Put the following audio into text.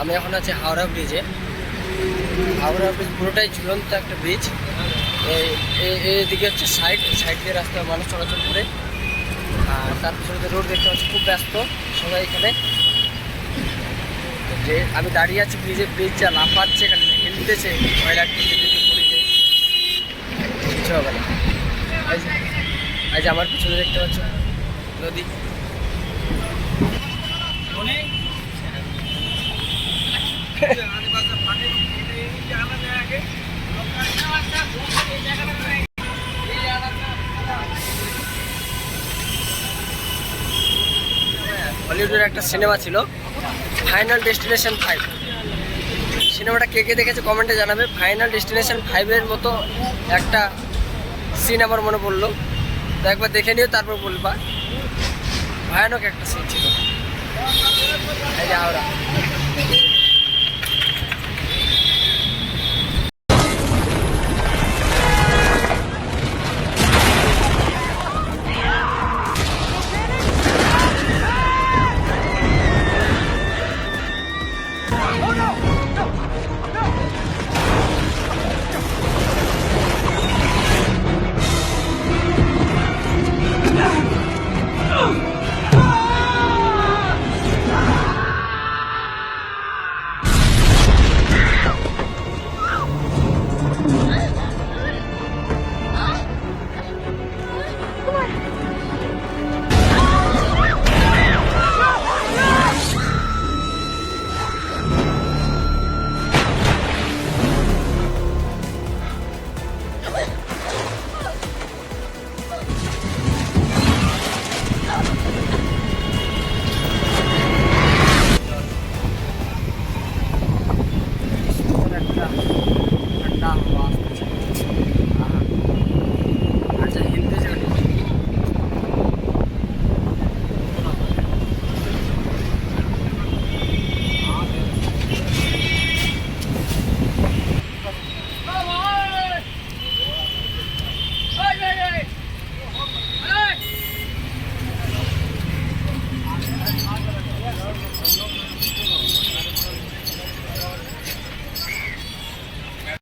আমি এখন আছি হাওড়া ব্রিজে। হাওড়া ব্রিজ পুরোটাই ঝুলন্ত একটা ব্রিজ। এইদিকে হচ্ছে সাইড দিয়ে রাস্তায় মানুষ চলাচল করে, আর তার পিছনে রোড দেখতে পাচ্ছি খুব ব্যস্ত সবাই এখানে। যে আমি দাঁড়িয়ে আছি ব্রিজ যা লাফাচ্ছে, এখানে হেলতেছে, ভয় লাগছে কিছু হবে না। এই যে আমার পিছনে দেখতে পাচ্ছ নদী। হলিউডের একটা সিনেমা ছিল ফাইনাল ডেস্টিনেশন 5। সিনেমাটা কে কে দেখেছে কমেন্টে জানাবে। ফাইনাল ডেস্টিনেশন 5-এর মতো একটা সিন আমার মনে পড়লো, তো একবার দেখে নিও তারপর বলবা। ভয়ানক একটা সিন ছিল। এই যে হাওড়া।